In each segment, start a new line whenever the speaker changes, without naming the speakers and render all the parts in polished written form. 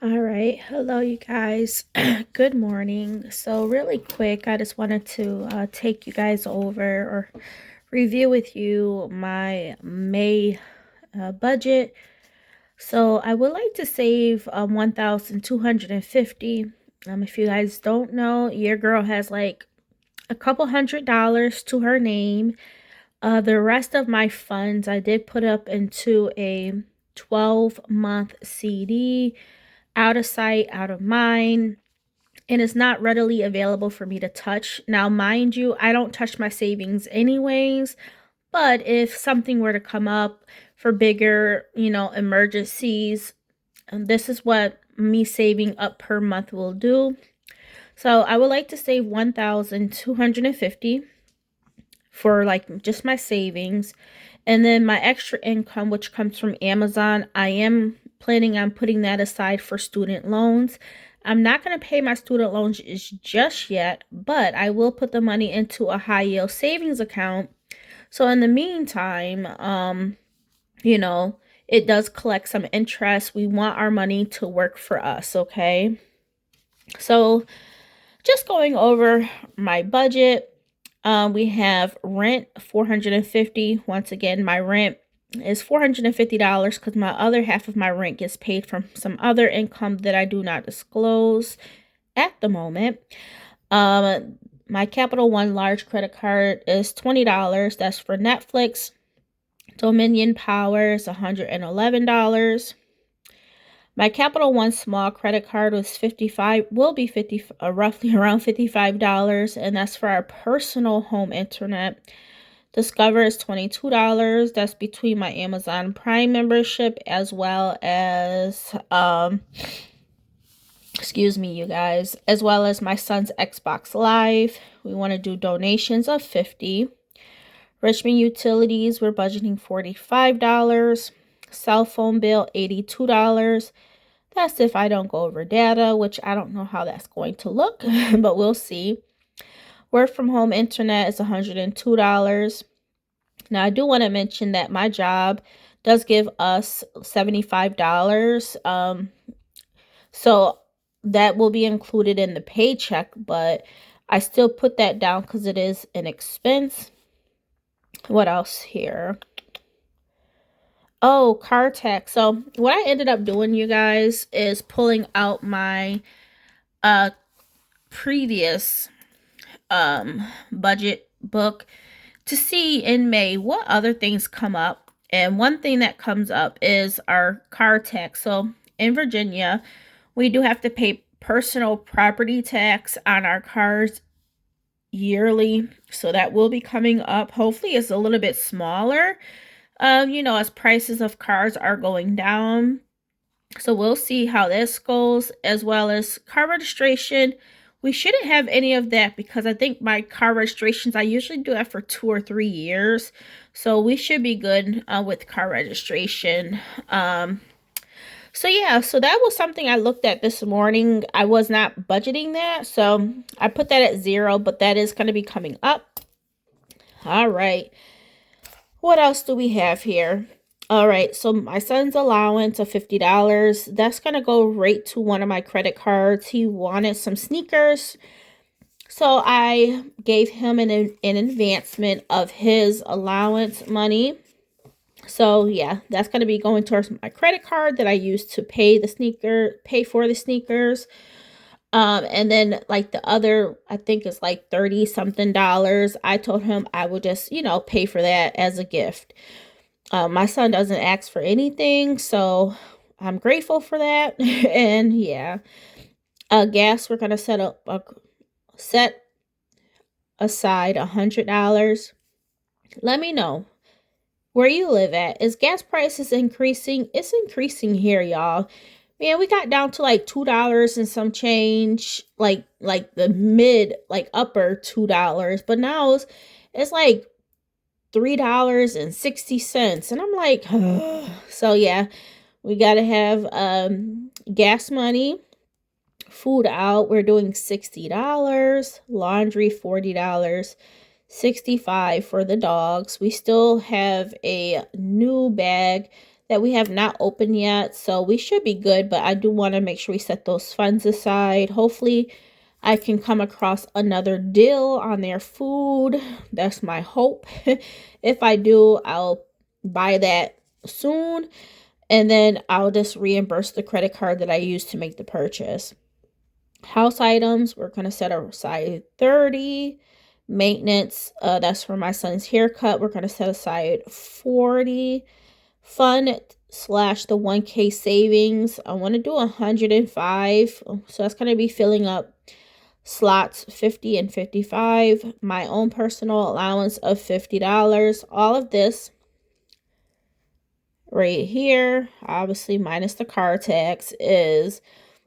All right. Hello, you guys. Good morning. So, really quick, I just wanted to take you guys over or review with you my May budget. So, I would like to save 1,250. If you guys don't know, your girl has like a couple $100 to her name. The rest of my funds I did put up into a 12-month CD, out of sight, out of mind, and it's not readily available for me to touch. Now, mind you, I don't touch my savings anyways, but if something were to come up for bigger, emergencies, this is what me saving up per month will do. So I would like to save 1,250 for like just my savings, and then my extra income, which comes from Amazon, I am planning on putting that aside for student loans. I'm not going to pay my student loans just yet, but I will put the money into a high yield savings account. So in the meantime, you know, it does collect some interest. We want our money to work for us, okay? So just going over my budget. We have rent, 450. Once again, my rent is $450 because my other half of my rent gets paid from some other income that I do not disclose at the moment. My Capital One large credit card is $20. That's for Netflix. Dominion Power is $111. My Capital One small credit card was roughly around $55, and that's for our personal home internet. Discover is $22. That's between my Amazon Prime membership as well as excuse me, you guys, as well as my son's Xbox Live. We want to do donations of $50. Richmond Utilities, we're budgeting $45. Cell phone bill, $82. That's if I don't go over data, which I don't know how that's going to look, but we'll see. Work from home internet is $102. Now, I do want to mention that my job does give us $75. So that will be included in the paycheck, but I still put that down because it is an expense. What else here? Oh, car tax. So what I ended up doing, you guys, is pulling out my previous budget book to see in May what other things come up. And one thing that comes up is our car tax. So in Virginia, we do have to pay personal property tax on our cars yearly. So that will be coming up. Hopefully it's a little bit smaller, as prices of cars are going down. So we'll see how this goes, as well as car registration. We shouldn't have any of that because I think my car registrations, I usually do that for 2 or 3 years. So we should be good with car registration. So yeah, so that was something I looked at this morning. I was not budgeting that, so I put that at 0, but that is going to be coming up. All right. What else do we have here? All right, so my son's allowance of $50, that's going to go right to one of my credit cards. He wanted some sneakers, so I gave him an advancement of his allowance money. So yeah, that's going to be going towards my credit card that I use to pay for the sneakers. And then like the other, I think it's like 30 something dollars. I told him I would just, pay for that as a gift. My son doesn't ask for anything, so I'm grateful for that. And yeah, gas, we're gonna set aside $100. Let me know where you live at. Is gas prices increasing? It's increasing here, y'all. Man, we got down to like $2 and some change, like the mid, like upper $2, but now it's like $3.60, and I'm like, so yeah, we gotta have gas money, food out. We're doing $60, laundry $40, 65 for the dogs. We still have a new bag that we have not opened yet. So we should be good, but I do want to make sure we set those funds aside. Hopefully I can come across another deal on their food. That's my hope. If I do, I'll buy that soon, and then I'll just reimburse the credit card that I used to make the purchase. House items, we're going to set aside 30. Maintenance, that's for my son's haircut. We're going to set aside 40. Fun slash the 1K savings, I want to do 105. So that's going to be filling up slots 50 and 55. My own personal allowance of $50. All of this right here, obviously minus the car tax, is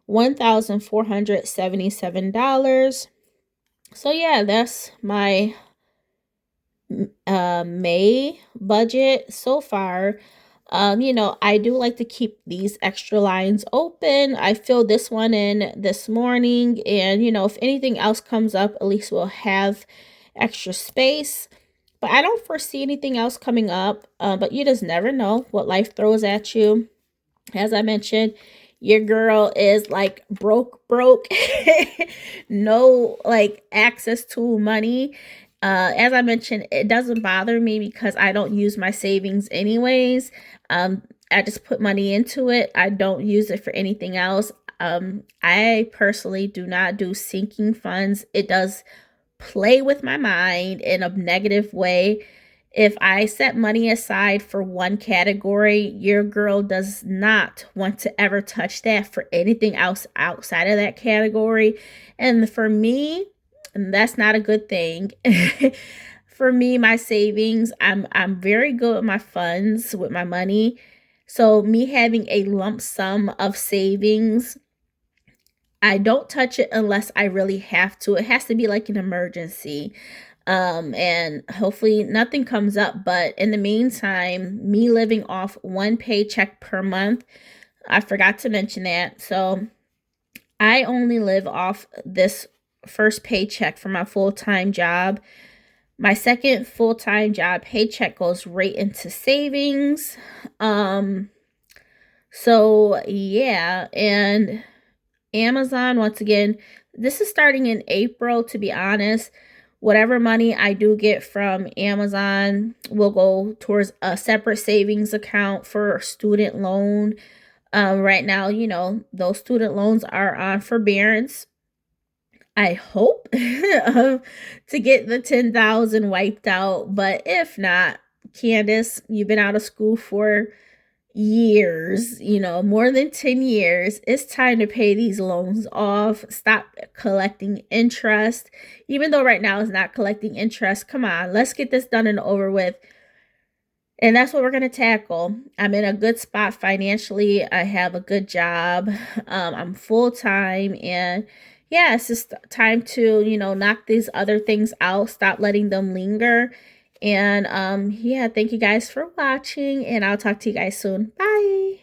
$1,477. So yeah, that's my May budget so far. I do like to keep these extra lines open. I filled this one in this morning, and if anything else comes up, at least we'll have extra space. But I don't foresee anything else coming up. But you just never know what life throws at you. As I mentioned, your girl is like broke, no like access to money. As I mentioned, it doesn't bother me because I don't use my savings anyways. I just put money into it. I don't use it for anything else. I personally do not do sinking funds. It does play with my mind in a negative way. If I set money aside for one category, your girl does not want to ever touch that for anything else outside of that category. And for me, that's not a good thing. For me, my savings, I'm very good with my funds, with my money. So me having a lump sum of savings, I don't touch it unless I really have to. It has to be like an emergency. And hopefully nothing comes up. But in the meantime, me living off one paycheck per month, I forgot to mention that. So I only live off this first paycheck for my full-time job. My second full-time job paycheck goes right into savings. So yeah, and Amazon, once again, this is starting in April, to be honest. Whatever money I do get from Amazon will go towards a separate savings account for a student loan. Right now, those student loans are on forbearance. I hope to get the 10,000 wiped out, but if not, Candace, you've been out of school for years, more than 10 years. It's time to pay these loans off. Stop collecting interest. Even though right now it's not collecting interest, come on, let's get this done and over with. And that's what we're going to tackle. I'm in a good spot financially. I have a good job. I'm full-time, and yeah, it's just time to, knock these other things out. Stop letting them linger. And yeah, thank you guys for watching, and I'll talk to you guys soon. Bye.